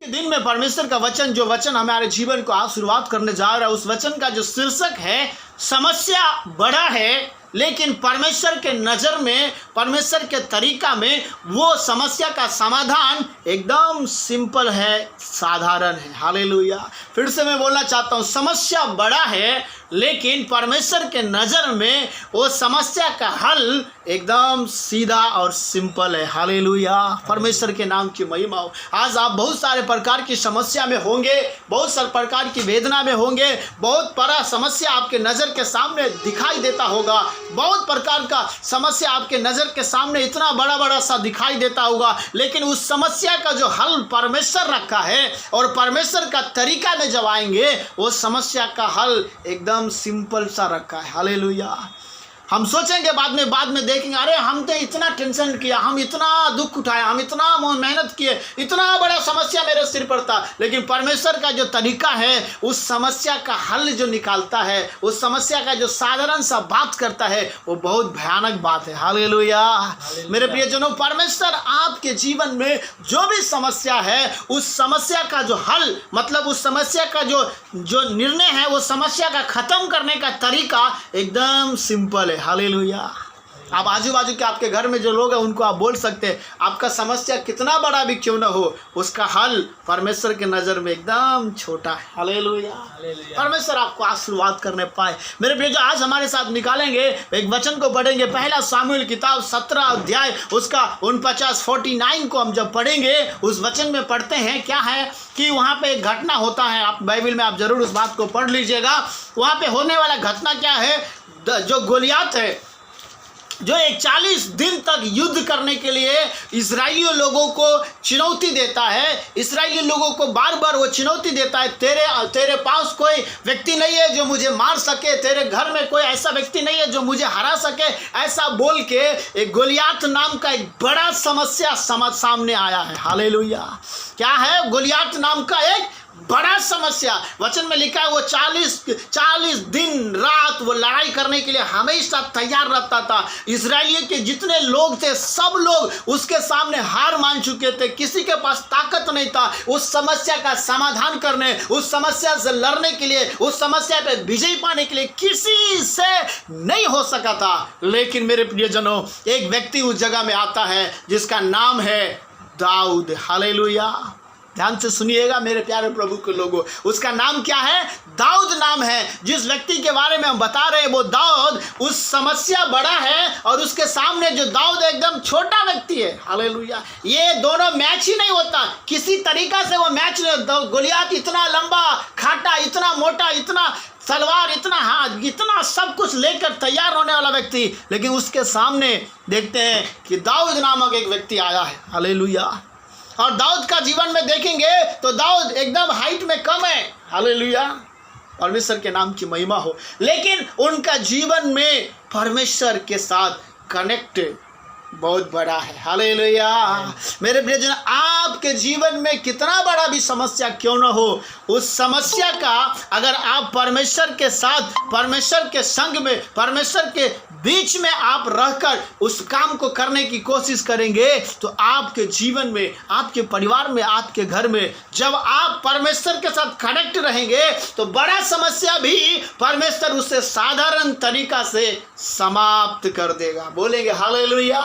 दिन में परमेश्वर का वचन, जो वचन हमारे जीवन को आज शुरुआत करने जा रहा है, उस वचन का जो शीर्षक है, समस्या बड़ा है लेकिन परमेश्वर के नज़र में, परमेश्वर के तरीका में वो समस्या का समाधान एकदम सिंपल है, साधारण है। हालेलुया। फिर से मैं बोलना चाहता हूँ, समस्या बड़ा है लेकिन परमेश्वर के नज़र में वो समस्या का हल एकदम सीधा और सिंपल है। हालेलुया। परमेश्वर के नाम की महिमा हो। आज आप बहुत सारे प्रकार की समस्या में होंगे, बहुत सारे प्रकार की वेदना में होंगे, बहुत बड़ा समस्या आपके नज़र के सामने दिखाई देता होगा, बहुत प्रकार का समस्या आपके नज़र के सामने इतना बड़ा बड़ा सा दिखाई देता होगा, लेकिन उस समस्या का जो हल परमेश्वर रखा है और परमेश्वर का तरीका में जब आएंगे, वो समस्या का हल एकदम सिंपल सा रखा है। हालेलुया। हम सोचेंगे बाद में देखेंगे, अरे हम तो इतना टेंशन किया, हम इतना दुख उठाया, हम इतना मेहनत किए, इतना बड़ा समस्या मेरे सिर पर था, लेकिन परमेश्वर का जो तरीका है, उस समस्या का हल जो निकालता है, उस समस्या का जो साधारण सा बात करता है, वो बहुत भयानक बात है। हालेलुया। मेरे प्रियजनों, परमेश्वर आपके जीवन में जो भी समस्या है, उस समस्या का जो हल, मतलब उस समस्या का जो निर्णय है, वो समस्या का ख़त्म करने का तरीका एकदम सिंपल है। हालेलुया। आप आजू बाजू के आपके घर में जो लोग हैं उनको आप बोल सकते हैं, आपका समस्या कितना बड़ा भी क्यों ना हो, उसका हल परमेश्वर के नज़र में एकदम छोटा है। हालेलुया। परमेश्वर आपको आशीर्वाद करने पाए। मेरे प्रिय, जो आज हमारे साथ निकालेंगे, एक वचन को पढ़ेंगे, पहला सामुएल किताब 17 अध्याय उसका 49 को हम जब पढ़ेंगे, उस वचन में पढ़ते हैं क्या है कि वहाँ पे एक घटना होता है। आप बाइबल में आप जरूर उस बात को पढ़ लीजिएगा। वहाँ पे होने वाला घटना क्या है, जो गोलियात है, जो एक 40 दिन तक युद्ध करने के लिए इस्राएली लोगों को चुनौती देता है, इस्राएली लोगों को बार बार वो चुनौती देता है, तेरे पास कोई व्यक्ति नहीं है जो मुझे मार सके, तेरे घर में कोई ऐसा व्यक्ति नहीं है जो मुझे हरा सके, ऐसा बोल के एक गोलियात नाम का एक बड़ा समस्या सामने आया है। हालेलुया। क्या है? गोलियात नाम का एक बड़ा समस्या। वचन में लिखा है वो 40 दिन रात वो लड़ाई करने के लिए हमेशा तैयार रहता था। इजराइलियों के जितने लोग थे, सब लोग उसके सामने हार मान चुके थे, किसी के पास ताकत नहीं था उस समस्या का समाधान करने, उस समस्या से लड़ने के लिए, उस समस्या पे विजय पाने के लिए किसी से नहीं हो सका था। लेकिन मेरे प्रियजनों, एक व्यक्ति उस जगह में आता है जिसका नाम है दाऊद। हालेलुया। ध्यान से सुनिएगा मेरे प्यारे प्रभु के लोगों, उसका नाम क्या है? दाऊद नाम है। जिस व्यक्ति के बारे में हम बता रहे हैं वो दाऊद, उस समस्या बड़ा है और उसके सामने जो दाऊद एकदम छोटा व्यक्ति है। हालेलुया। ये दोनों मैच ही नहीं होता, किसी तरीका से वो मैच नहीं। गोलियात इतना लंबा खाटा, इतना मोटा, इतना तलवार, इतना हाथ, इतना सब कुछ लेकर तैयार होने वाला व्यक्ति, लेकिन उसके सामने देखते हैं कि दाऊद नामक एक व्यक्ति आया है। हालेलुया। और दाऊद का जीवन में देखेंगे तो दाऊद एकदम हाइट में कम है। हालेलुया। परमेश्वर के नाम की महिमा हो। लेकिन उनका जीवन में परमेश्वर के साथ कनेक्ट बहुत बड़ा है। हालेलुया। मेरे प्रियजन, आपके जीवन में कितना बड़ा भी समस्या क्यों न हो, उस समस्या का अगर आप परमेश्वर के साथ, परमेश्वर के संग में, परमेश्वर के बीच में आप रहकर उस काम को करने की कोशिश करेंगे, तो आपके जीवन में, आपके परिवार में, आपके घर में जब आप परमेश्वर के साथ कनेक्ट रहेंगे, तो बड़ा समस्या भी परमेश्वर उससे साधारण तरीका से समाप्त कर देगा। बोलेंगे हालेलुया।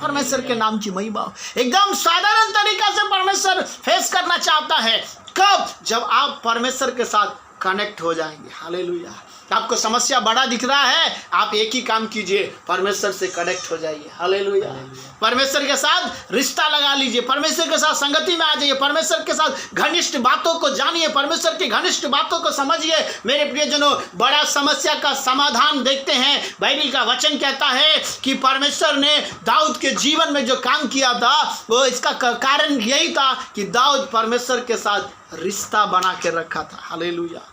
परमेश्वर के नाम की महिमा। एकदम साधारण तरीका से परमेश्वर फेस करना चाहता है। कब? जब आप परमेश्वर के साथ कनेक्ट हो जाएंगे। हालेलुया। आपको समस्या बड़ा दिख रहा है, आप एक ही काम कीजिए, परमेश्वर से कनेक्ट हो जाइए। हालेलुया। परमेश्वर के साथ रिश्ता लगा लीजिए, परमेश्वर के साथ संगति में आ जाइए, परमेश्वर के साथ घनिष्ठ बातों को जानिए, परमेश्वर की घनिष्ठ बातों को समझिए। मेरे प्रियजनों, बड़ा समस्या का समाधान देखते हैं। बाइबल का वचन कहता है कि परमेश्वर ने दाऊद के जीवन में जो काम किया था, वो इसका कारण यही था कि दाऊद परमेश्वर के साथ रिश्ता बना के रखा था। हालेलुया।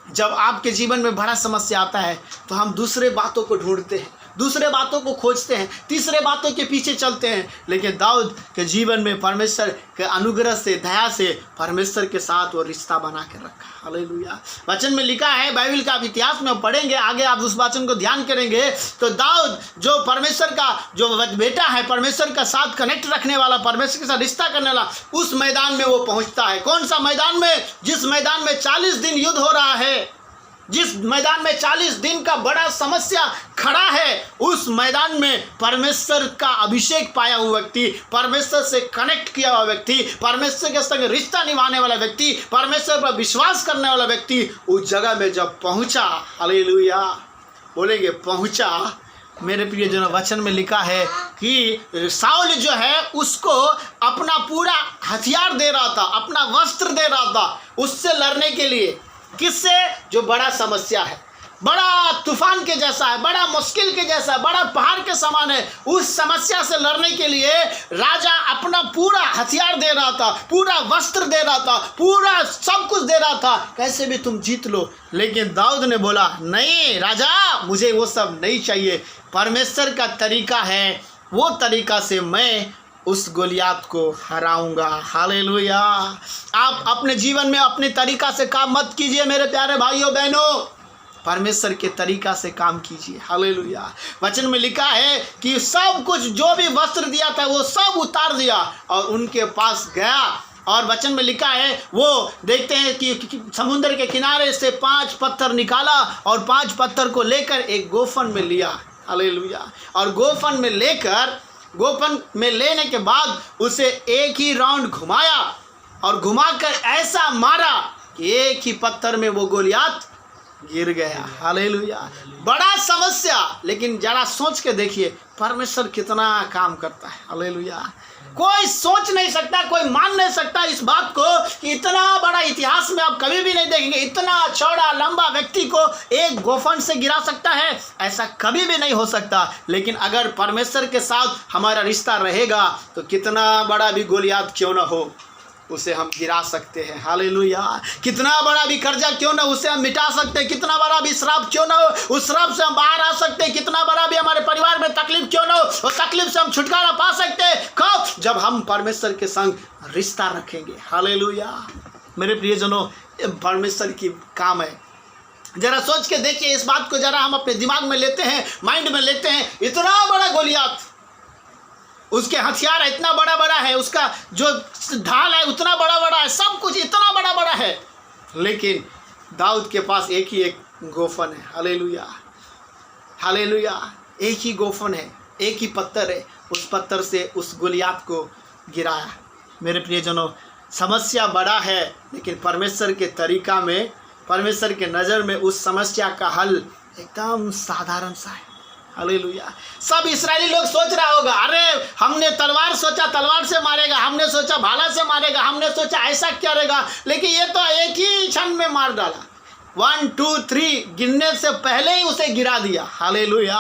जब आपके जीवन में बड़ा समस्या आता है तो हम दूसरे बातों को ढूंढते हैं, दूसरे बातों को खोजते हैं, तीसरे बातों के पीछे चलते हैं। लेकिन दाऊद के जीवन में परमेश्वर के अनुग्रह से, दया से परमेश्वर के साथ वो रिश्ता बना के रखा। हालेलुया। वचन में लिखा है, बाइबल का इतिहास में पढ़ेंगे आगे, आप उस वचन को ध्यान करेंगे तो दाऊद जो परमेश्वर का जो बेटा है, परमेश्वर का साथ कनेक्ट रखने वाला, परमेश्वर के साथ रिश्ता करने वाला, उस मैदान में वो पहुंचता है। कौन सा मैदान में? जिस मैदान में 40 दिन युद्ध हो रहा है, जिस मैदान में 40 दिन का बड़ा समस्या खड़ा है, उस मैदान में परमेश्वर का अभिषेक पाया हुआ व्यक्ति, परमेश्वर से कनेक्ट किया हुआ व्यक्ति, परमेश्वर के संग रिश्ता निभाने वाला व्यक्ति, परमेश्वर पर विश्वास करने वाला व्यक्ति उस जगह में जब पहुंचा, हालेलुया बोलेंगे, पहुंचा, मेरे प्रिय जनों, वचन में लिखा है कि साउल जो है उसको अपना पूरा हथियार दे रहा था, अपना वस्त्र दे रहा था उससे लड़ने के लिए। किससे? जो बड़ा समस्या है, बड़ा तूफान के जैसा है, बड़ा मुश्किल के जैसा है, बड़ा पहाड़ के समान है, उस समस्या से लड़ने के लिए राजा अपना पूरा हथियार दे रहा था, पूरा वस्त्र दे रहा था, पूरा सब कुछ दे रहा था, कैसे भी तुम जीत लो। लेकिन दाऊद ने बोला, नहीं राजा, मुझे वो सब नहीं चाहिए, परमेश्वर का तरीका है, वो तरीका से मैं उस गोलियात को हराऊंगा। हालेलुया। आप अपने जीवन में अपने तरीका से काम मत कीजिए मेरे प्यारे भाइयों बहनों, परमेश्वर के तरीका से काम कीजिए। हालेलुया। वचन में लिखा है कि सब कुछ जो भी वस्त्र दिया था वो सब उतार दिया और उनके पास गया। और वचन में लिखा है, वो देखते हैं कि समुद्र के किनारे से 5 पत्थर निकाला और 5 पत्थर को लेकर एक गोफन में लिया। हालेलुया। और गोफन में लेने के बाद उसे एक ही राउंड घुमाया और घुमाकर ऐसा मारा कि एक ही पत्थर में वो गोलियात गिर गया। हालेलुया। बड़ा समस्या, लेकिन जरा सोच के देखिए परमेश्वर कितना काम करता है। हालेलुया। कोई सोच नहीं सकता, कोई मान नहीं सकता इस बात को कि इतना बड़ा इतिहास में आप कभी भी नहीं देखेंगे, इतना चौड़ा लंबा व्यक्ति को एक गोफन से गिरा सकता है, ऐसा कभी भी नहीं हो सकता। लेकिन अगर परमेश्वर के साथ हमारा रिश्ता रहेगा तो कितना बड़ा भी गोलियात क्यों ना हो उसे हम गिरा सकते हैं। हालेलुया। कितना बड़ा भी कर्जा क्यों ना उसे हम मिटा सकते हैं, कितना बड़ा भी श्राप क्यों ना हो उस श्राप से हम बाहर आ सकते हैं, कितना बड़ा भी हमारे परिवार में तकलीफ क्यों ना हो उस तकलीफ से हम छुटकारा पा सकते हैं। कब? जब हम परमेश्वर के संग रिश्ता रखेंगे। हालेलुया। मेरे प्रियजनों, परमेश्वर की काम है। जरा सोच के देखिए इस बात को, जरा हम अपने दिमाग में लेते हैं, माइंड में लेते हैं। इतना बड़ा गोलियात, उसके हथियार इतना बड़ा बड़ा है, उसका जो ढाल है उतना बड़ा बड़ा है, सब कुछ इतना बड़ा बड़ा है, लेकिन दाऊद के पास एक ही एक गोफन है। हालेलुया। हालेलुया। एक ही गोफन है, एक ही पत्थर है, उस पत्थर से उस गोलियात को गिराया। मेरे प्रियजनों, समस्या बड़ा है, लेकिन परमेश्वर के तरीका में, परमेश्वर के नज़र में उस समस्या का हल एकदम साधारण सा है। हालेलुया। सब इस्राएली लोग सोच रहा होगा, अरे हमने तलवार सोचा तलवार से मारेगा, हमने सोचा भाला से मारेगा, हमने सोचा ऐसा करेगा, लेकिन ये तो एक ही क्षण में मार डाला। 1 2 3 गिनने से पहले ही उसे गिरा दिया। हालेलुया।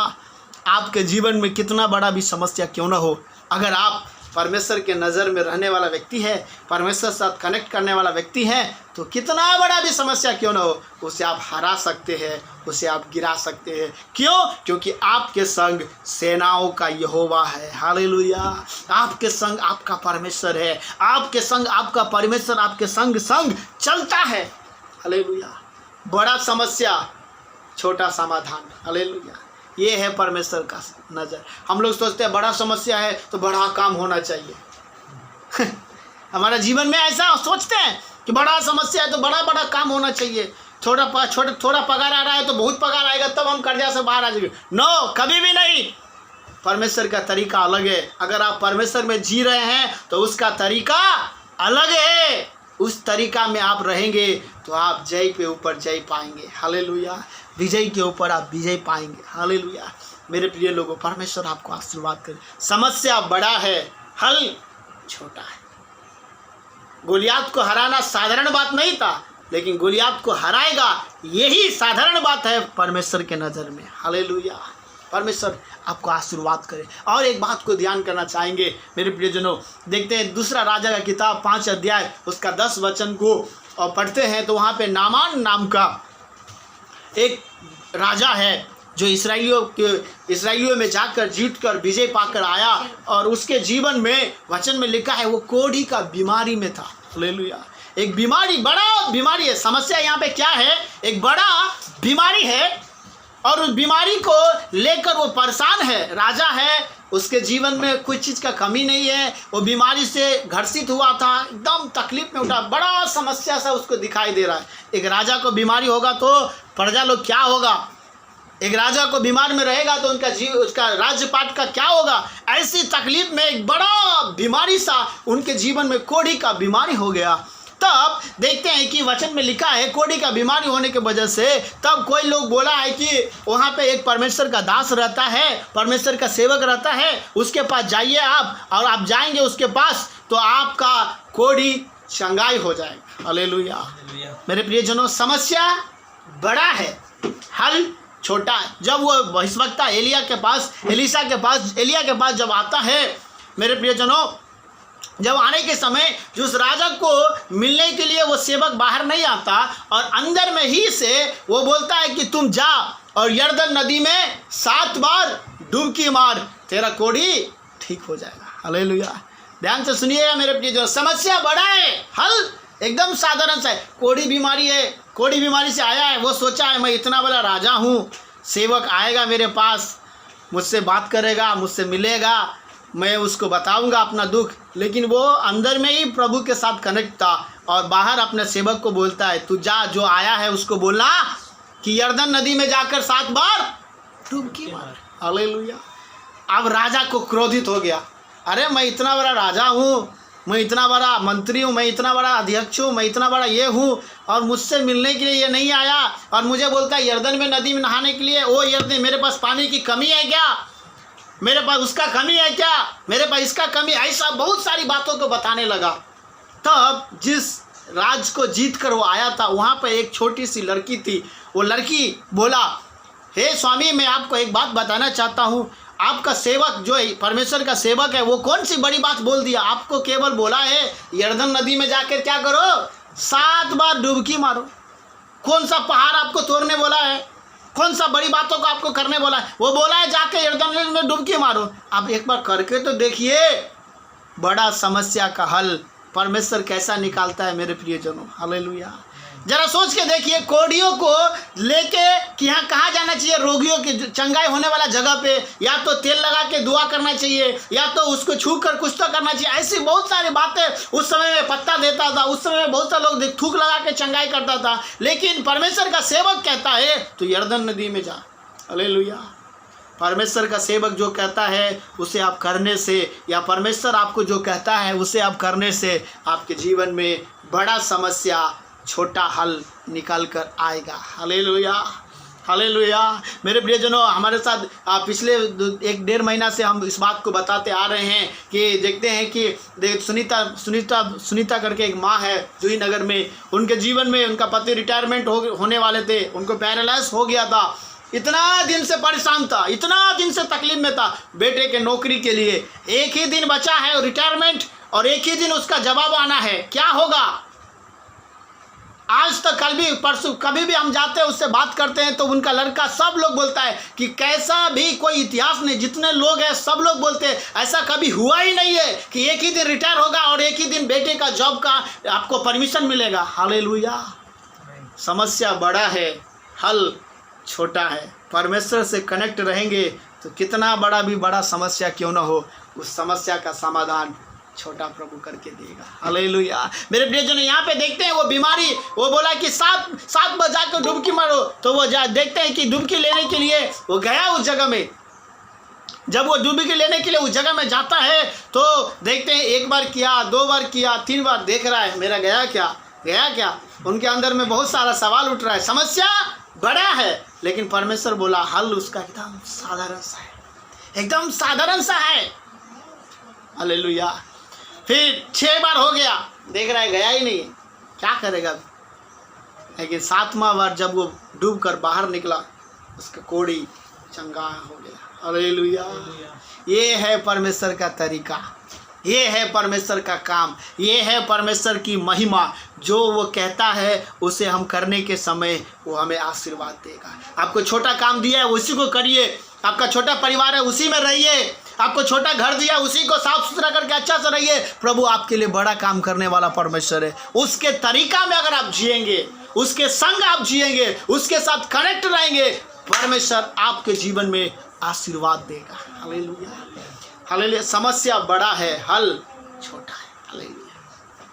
आपके जीवन में कितना बड़ा भी समस्या क्यों ना हो, अगर आप परमेश्वर के नज़र में रहने वाला व्यक्ति है, परमेश्वर के साथ कनेक्ट करने वाला व्यक्ति है, तो कितना बड़ा भी समस्या क्यों ना हो उसे आप हरा सकते हैं, उसे आप गिरा सकते हैं। क्यों? क्योंकि आपके संग सेनाओं का यहोवा है। हालेलुया। आपके संग आपका परमेश्वर है, आपके संग आपका परमेश्वर आपके संग संग चलता है। हालेलुया। बड़ा समस्या, छोटा समाधान। हालेलुया। ये है परमेश्वर का नज़र। हम लोग सोचते हैं बड़ा समस्या है तो बड़ा काम होना चाहिए। हमारा जीवन में ऐसा सोचते हैं कि बड़ा समस्या है तो बड़ा बड़ा काम होना चाहिए, थोड़ा पगार आ रहा है तो बहुत पगार आएगा तब हम कर्जा से बाहर आ जाएंगे। नो, कभी भी नहीं। परमेश्वर का तरीका अलग है। अगर आप परमेश्वर में जी रहे हैं तो उसका तरीका अलग है। उस तरीका में आप रहेंगे तो आप जय पे ऊपर जय पाएंगे। हालेलुया। विजय के ऊपर आप विजय पाएंगे। हालेलुया। मेरे प्रिय लोगों, परमेश्वर आपको आशीर्वाद करे। समस्या बड़ा है, हल छोटा है। गोलियात को हराना साधारण बात नहीं था, लेकिन गोलियात को हराएगा यही साधारण बात है परमेश्वर के नज़र में। हालेलुया। परमेश्वर आपको आशीर्वाद करे। और एक बात को ध्यान करना चाहेंगे मेरे प्रियजनों, देखते हैं दूसरा राजा का किताब 5 अध्याय उसका 10 वचन को और पढ़ते हैं तो वहाँ पे नामान नाम का एक राजा है, जो इसराइलियों में जाकर जीत कर विजय पाकर आया, और उसके जीवन में वचन में लिखा है वो कोढ़ी का बीमारी में था। हालेलुया। एक बीमारी, बड़ा बीमारी है। समस्या यहाँ पे क्या है? एक बड़ा बीमारी है और उस बीमारी को लेकर वो परेशान है। राजा है, उसके जीवन में कोई चीज़ का कमी नहीं है, वो बीमारी से घर्षित हुआ था, एकदम तकलीफ में उठा, बड़ा समस्या सा उसको दिखाई दे रहा है। एक राजा को बीमारी होगा तो प्रजा लोग क्या होगा? एक राजा को बीमार में रहेगा तो उसका राज्यपाट का क्या होगा? ऐसी तकलीफ में एक बड़ा बीमारी सा उनके जीवन में कोढ़ी का बीमारी हो गया। तब देखते हैं कि वचन में लिखा है कोढ़ी का बीमारी होने की वजह से तब कोई लोग बोला है कि वहाँ पे एक परमेश्वर का दास रहता है, परमेश्वर का सेवक रहता है, उसके पास जाइए आप, और आप जाएंगे उसके पास तो आपका कोढ़ी चंगाई हो जाएगा। हालेलुया। मेरे प्रियजनों, समस्या बड़ा है, हल छोटा है। जब वो भविष्यवक्ता एलिया के पास जब आता है, मेरे प्रियजनों, जब आने के समय जो उस राजा को मिलने के लिए वो सेवक बाहर नहीं आता, और अंदर में ही से वो बोलता है कि तुम जा और यरदन नदी में 7 बार डुबकी मार, तेरा कोढ़ी ठीक हो जाएगा। हालेलुया। ध्यान से सुनिएगा मेरे प्रियजनों, समस्या बड़ा है, हल एकदम साधारण सा है। कोढ़ी बीमारी है, कोढ़ी बीमारी से आया है, वो सोचा है मैं इतना बड़ा राजा हूँ, सेवक आएगा मेरे पास, मुझसे बात करेगा, मुझसे मिलेगा, मैं उसको बताऊंगा अपना दुख। लेकिन वो अंदर में ही प्रभु के साथ कनेक्ट था और बाहर अपने सेवक को बोलता है तू जा, जो आया है उसको बोलना कि यरदन नदी में जाकर 7 बार डुबकी मार। हालेलुया। अब राजा को क्रोधित हो गया, अरे मैं इतना बड़ा राजा हूँ, मैं इतना बड़ा मंत्री हूँ, मैं इतना बड़ा अध्यक्ष हूँ, मैं इतना बड़ा ये हूँ, और मुझसे मिलने के लिए ये नहीं आया और मुझे बोलता है यरदन में नदी में नहाने के लिए। ओ यरदन, मेरे पास पानी की कमी है क्या? मेरे पास उसका कमी है क्या? मेरे पास इसका कमी, ऐसा बहुत सारी बातों को बताने लगा। तब जिस राज को जीत कर वो आया था, वहाँ पर एक छोटी सी लड़की थी। वो लड़की बोला, हे स्वामी, मैं आपको एक बात बताना चाहता हूँ, आपका सेवक जो है, परमेश्वर का सेवक है, वो कौन सी बड़ी बात बोल दिया? आपको केवल बोला है यरदन नदी में जाकर क्या करो? 7 बार डुबकी मारो। कौन सा पहाड़ आपको तोड़ने बोला है? कौन सा बड़ी बातों को आपको करने बोला है? वो बोला है जाके यरदन नदी में डुबकी मारो। आप एक बार करके तो देखिए, बड़ा समस्या का हल परमेश्वर कैसा निकालता है मेरे प्रियजनों। हालेलुया। जरा सोच के देखिए, कोढ़ियों को लेके कि यहाँ कहाँ जाना चाहिए? रोगियों की चंगाई होने वाला जगह पे, या तो तेल लगा के दुआ करना चाहिए, या तो उसको छू कर कुछ तो करना चाहिए। ऐसी बहुत सारी बातें उस समय में पत्ता देता था, उस समय में बहुत सारे लोग थूक लगा के चंगाई करता था। लेकिन परमेश्वर का सेवक कहता है तो यरदन नदी में जा। हालेलुया। परमेश्वर का सेवक जो कहता है उसे आप करने से, या परमेश्वर आपको जो कहता है उसे आप करने से, आपके जीवन में बड़ा समस्या छोटा हल निकल कर आएगा। हालेलुया। हालेलुया। मेरे प्रियजनों, हमारे साथ पिछले 1-1.5 महीना से हम इस बात को बताते आ रहे हैं कि देखते हैं कि सुनीता करके एक माँ है जूही नगर में। उनके जीवन में उनका पति रिटायरमेंट होने वाले थे, उनको पैरालाइज हो गया था। इतना दिन से परेशान था, इतना दिन से तकलीफ में था बेटे के नौकरी के लिए। एक ही दिन बचा है रिटायरमेंट, और एक ही दिन उसका जवाब आना है। क्या होगा? आज तक, कल भी, परसों, कभी भी हम जाते हैं उससे बात करते हैं तो उनका लड़का, सब लोग बोलता है कि कैसा भी कोई इतिहास नहीं, जितने लोग हैं सब लोग बोलते हैं ऐसा कभी हुआ ही नहीं है कि एक ही दिन रिटायर होगा और एक ही दिन बेटे का जॉब का आपको परमिशन मिलेगा। हालेलुया। समस्या बड़ा है, हल छोटा है। परमेश्वर से कनेक्ट रहेंगे तो कितना बड़ा समस्या क्यों ना हो, उस समस्या का समाधान छोटा प्रभु करके देगा। हालेलुया। मेरे प्रियजन, यहाँ पे देखते हैं वो बीमारी, वो बोला कि 7 बार जाकर डुबकी मारो, तो वो देखते हैं कि डुबकी लेने के लिए वो गया उस जगह में। जब वो डुबकी लेने के लिए उस जगह में जाता है तो देखते हैं 1 बार किया, 2 बार किया, 3 बार, देख रहा है मेरा गया क्या। उनके अंदर में बहुत सारा सवाल उठ रहा है। समस्या बड़ा है, लेकिन परमेश्वर बोला हल उसका एकदम साधारण सा है, एकदम साधारण सा है। हालेलुया। फिर 6 बार हो गया, देख रहा है गया ही नहीं, क्या करेगा? लेकिन 7वां बार जब वो डूब कर बाहर निकला, उसका कोढ़ी चंगा हो गया। हालेलुया। ये है परमेश्वर का तरीका। ये है परमेश्वर का काम, ये है परमेश्वर की महिमा। जो वो कहता है उसे हम करने के समय वो हमें आशीर्वाद देगा। आपको छोटा काम दिया है उसी को करिए, आपका छोटा परिवार है उसी में रहिए, आपको छोटा घर दिया उसी को साफ सुथरा करके अच्छा से रहिए। प्रभु आपके लिए बड़ा काम करने वाला परमेश्वर है। उसके तरीका में अगर आप जिएंगे, उसके संग आप जिएंगे, उसके साथ कनेक्ट रहेंगे, परमेश्वर आपके जीवन में आशीर्वाद देगा। Hallelujah, hallelujah. समस्या बड़ा है, हल छोटा है। हालेलुया।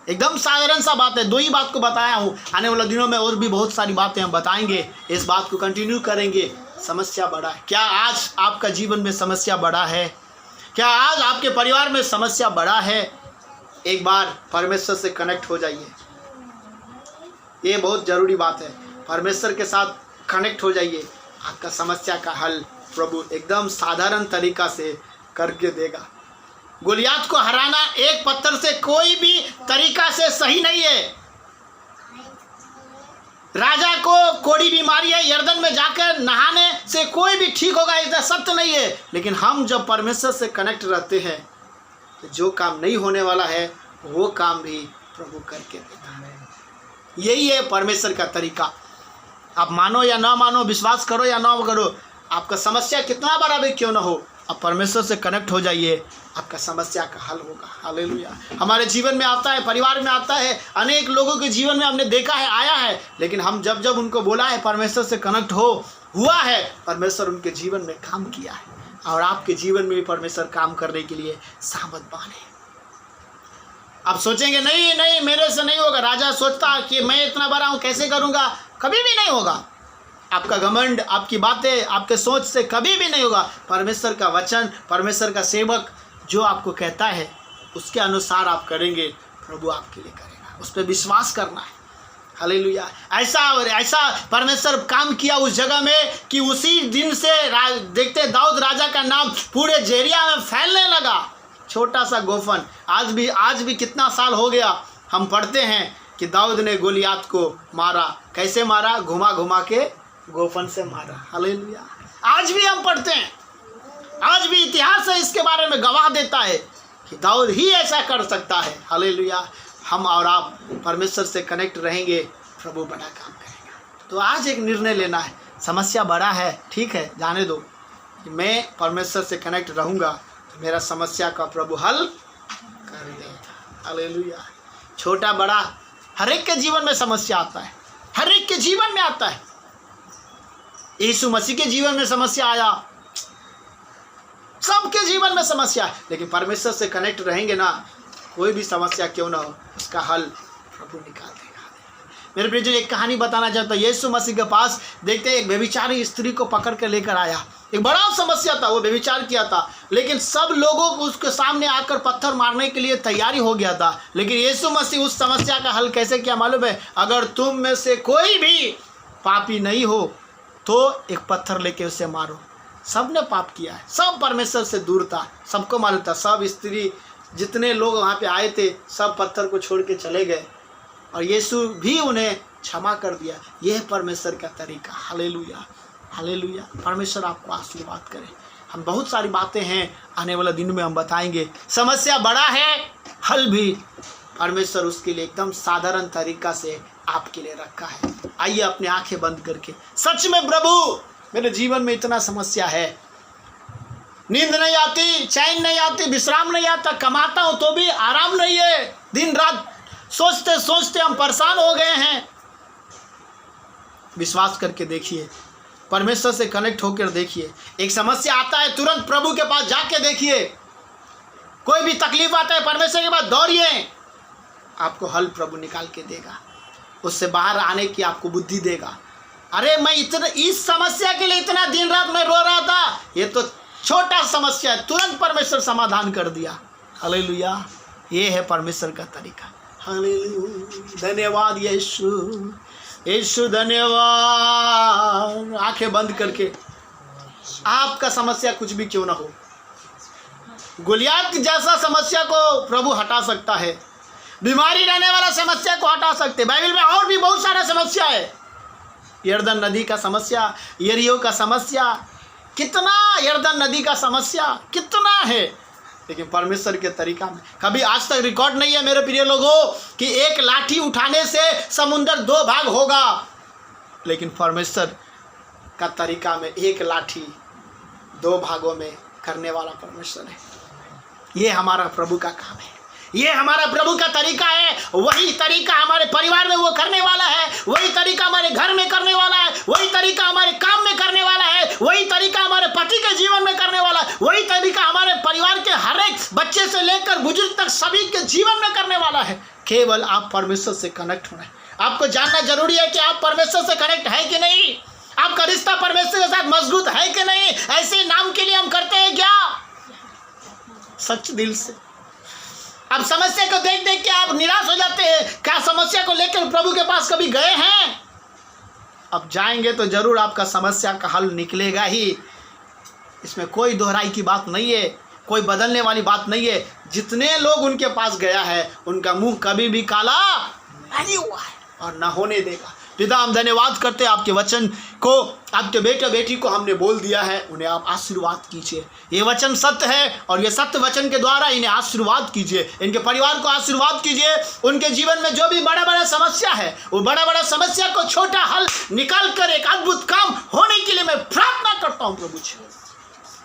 एकदम साधारण सा बात है, दो ही बात को बताया हूँ। आने वाले दिनों में और भी बहुत सारी बातें हम बताएंगे, इस बात को कंटिन्यू करेंगे। समस्या बड़ा है। क्या आज आपका जीवन में समस्या बड़ा है? क्या आज आपके परिवार में समस्या बड़ा है? एक बार परमेश्वर से कनेक्ट हो जाइए, ये बहुत ज़रूरी बात है। परमेश्वर के साथ कनेक्ट हो जाइए, आपका समस्या का हल प्रभु एकदम साधारण तरीका से करके देगा। गोलियात को हराना एक पत्थर से कोई भी तरीका से सही नहीं है। राजा को कोड़ी बीमारी है, यर्दन में जाकर नहाने से कोई भी ठीक होगा, ऐसा सत्य नहीं है। लेकिन हम जब परमेश्वर से कनेक्ट रहते हैं तो जो काम नहीं होने वाला है वो काम भी प्रभु करके देता है। यही है परमेश्वर का तरीका। आप मानो या ना मानो, विश्वास करो या ना करो, आपका समस्या कितना बड़ा भी क्यों ना हो, आप परमेश्वर से कनेक्ट हो जाइए, आपका समस्या का हल होगा। हालेलुया। हमारे जीवन में आता है, परिवार में आता है, अनेक लोगों के जीवन में हमने देखा है, आया है। लेकिन हम जब जब उनको बोला है परमेश्वर से कनेक्ट हुआ है, परमेश्वर उनके जीवन में काम किया है। और आपके जीवन में भी परमेश्वर काम करने के लिए सामर्थ्यवान है। आप सोचेंगे नहीं नहीं मेरे से नहीं होगा। राजा सोचता कि मैं इतना बड़ा हूँ, कैसे करूँगा, कभी भी नहीं होगा। आपका घमंड, आपकी बातें, आपके सोच से कभी भी नहीं होगा। परमेश्वर का वचन, परमेश्वर का सेवक जो आपको कहता है उसके अनुसार आप करेंगे, प्रभु आपके लिए करेगा। उस पर विश्वास करना है। हालेलुया। ऐसा परमेश्वर काम किया उस जगह में कि उसी दिन से देखते दाऊद राजा का नाम पूरे जेरिया में फैलने लगा। छोटा सा गोफन, आज भी कितना साल हो गया, हम पढ़ते हैं कि दाऊद ने गोलियात को मारा। कैसे मारा? घुमा घुमा के गोफन से मारा। हालेलुया। आज भी हम पढ़ते हैं, आज भी इतिहास है इसके बारे में गवाह देता है कि दाऊद ही ऐसा कर सकता है। हालेलुया। हम और आप परमेश्वर से कनेक्ट रहेंगे, प्रभु बड़ा काम करेगा। तो आज एक निर्णय लेना है। समस्या बड़ा है, ठीक है, जाने दो। कि मैं परमेश्वर से कनेक्ट रहूँगा तो मेरा समस्या का प्रभु हल कर देगा। हालेलुया। छोटा बड़ा हर एक के जीवन में समस्या आता है, हर एक के जीवन में आता है। यीशु मसीह के जीवन में समस्या आया, सबके जीवन में समस्या है। लेकिन परमेश्वर से कनेक्ट रहेंगे ना, कोई भी समस्या क्यों ना हो, उसका हल प्रभु निकाल देगा। मेरे प्रियजन, एक कहानी बताना चाहता हूँ। यीशु मसीह के पास देखते एक व्यभिचारी स्त्री को पकड़ कर लेकर आया। एक बड़ा समस्या था, वो व्यभिचार किया था, लेकिन सब लोगों को उसके सामने आकर पत्थर मारने के लिए तैयारी हो गया था। लेकिन यीशु मसीह उस समस्या का हल कैसे किया मालूम है? अगर तुम में से कोई भी पापी नहीं हो तो एक पत्थर लेके उसे मारो। सब ने पाप किया है, सब परमेश्वर से दूर था, सबको मालूम था। सब स्त्री, जितने लोग वहाँ पे आए थे, सब पत्थर को छोड़ के चले गए और यीशु भी उन्हें क्षमा कर दिया। यह है परमेश्वर का तरीका। Hallelujah, hallelujah. परमेश्वर आपको आशीर्वाद करे। हम बहुत सारी बातें हैं, आने वाले दिन में हम बताएंगे। समस्या बड़ा है, हल भी परमेश्वर उसके लिए एकदम साधारण तरीका से आपके लिए रखा है। आइए अपनी आंखें बंद करके, सच में प्रभु मेरे जीवन में इतना समस्या है, नींद नहीं आती, चैन नहीं आती, विश्राम नहीं आता, कमाता हूँ तो भी आराम नहीं है, दिन रात सोचते सोचते हम परेशान हो गए हैं। विश्वास करके देखिए, परमेश्वर से कनेक्ट होकर देखिए। एक समस्या आता है, तुरंत प्रभु के पास जाके देखिए। कोई भी तकलीफ आता है, परमेश्वर के पास दौड़िए, आपको हल प्रभु निकाल के देगा। उससे बाहर आने की आपको बुद्धि देगा। अरे मैं इस समस्या के लिए इतना दिन रात में रो रहा था, ये तो छोटा समस्या है, तुरंत परमेश्वर समाधान कर दिया। हालेलुया। ये है परमेश्वर का तरीका। हालेलुया। धन्यवाद यीशु, यीशु धन्यवाद। आंखें बंद करके, आपका समस्या कुछ भी क्यों ना हो, गोलियात जैसा समस्या को प्रभु हटा सकता है। बीमारी रहने वाला समस्या को हटा सकते। बाइबल में और भी बहुत सारा समस्या है। यर्दन नदी का समस्या, यरीहो का समस्या, कितना यर्दन नदी का समस्या कितना है। लेकिन परमेश्वर के तरीका में कभी आज तक रिकॉर्ड नहीं है मेरे प्रिय लोगों कि एक लाठी उठाने से समुंदर 2 भाग होगा, लेकिन परमेश्वर का तरीका में एक लाठी 2 भागों में करने वाला परमेश्वर है। ये हमारा प्रभु का काम है, ये हमारा प्रभु का तरीका है। वही तरीका हमारे परिवार में वो करने वाला है, वही तरीका हमारे घर में करने वाला है, वही तरीका हमारे काम में करने वाला है, वही तरीका हमारे पति के जीवन में करने वाला है, वही तरीका हमारे परिवार के हर एक बच्चे से लेकर बुजुर्ग तक सभी के जीवन में करने वाला है। केवल आप परमेश्वर से कनेक्ट होना है। आपको जानना जरूरी है कि आप परमेश्वर से कनेक्ट है कि नहीं, आपका रिश्ता परमेश्वर के साथ मजबूत है कि नहीं। ऐसे नाम के लिए हम करते हैं क्या? सच दिल से। अब समस्या को देख देख के आप निराश हो जाते हैं। क्या समस्या को लेकर प्रभु के पास कभी गए हैं? अब जाएंगे तो जरूर आपका समस्या का हल निकलेगा ही, इसमें कोई दोहराई की बात नहीं है, कोई बदलने वाली बात नहीं है। जितने लोग उनके पास गया है उनका मुंह कभी भी काला नहीं हुआ है और ना होने देगा। पिता, हम धन्यवाद करते हैं आपके वचन को, आपके बेटे बेटी को हमने बोल दिया है, उन्हें आप आशीर्वाद कीजिए। ये वचन सत्य है और ये सत्य वचन के द्वारा इन्हें आशीर्वाद कीजिए, इनके परिवार को आशीर्वाद कीजिए। उनके जीवन में जो भी बड़ा बड़ा समस्या है वो बड़ा बड़ा समस्या को छोटा हल निकाल कर एक अद्भुत काम होने के लिए मैं प्रार्थना करता हूँ। प्रभु जी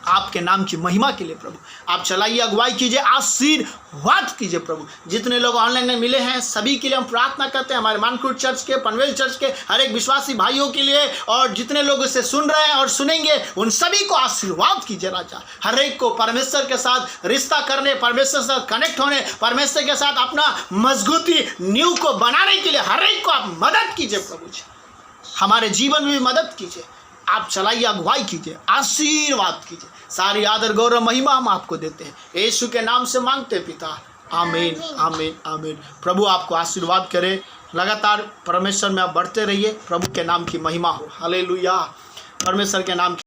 आपके नाम की महिमा के लिए प्रभु आप चलाइए, अगुवाई कीजिए, आशीर्वाद कीजिए। प्रभु जितने लोग ऑनलाइन में मिले हैं सभी के लिए हम प्रार्थना करते हैं, हमारे मानकुट चर्च के, पनवेल चर्च के हर एक विश्वासी भाइयों के लिए, और जितने लोग इसे सुन रहे हैं और सुनेंगे उन सभी को आशीर्वाद कीजिए राजा। हर एक को परमेश्वर के साथ रिश्ता करने, परमेश्वर के साथ कनेक्ट होने, परमेश्वर के साथ अपना मजबूती नींव को बनाने के लिए हर एक को आप मदद कीजिए। प्रभु जी हमारे जीवन में भी मदद कीजिए, आप चलाइए, अगुवाई कीजिए, आशीर्वाद कीजिए। सारी आदर गौरव महिमा हम आपको देते हैं, यीशु के नाम से मांगते पिता, आमीन आमीन आमीन। प्रभु आपको आशीर्वाद करे, लगातार परमेश्वर में आप बढ़ते रहिए, प्रभु के नाम की महिमा हो। हालेलुया, परमेश्वर के नाम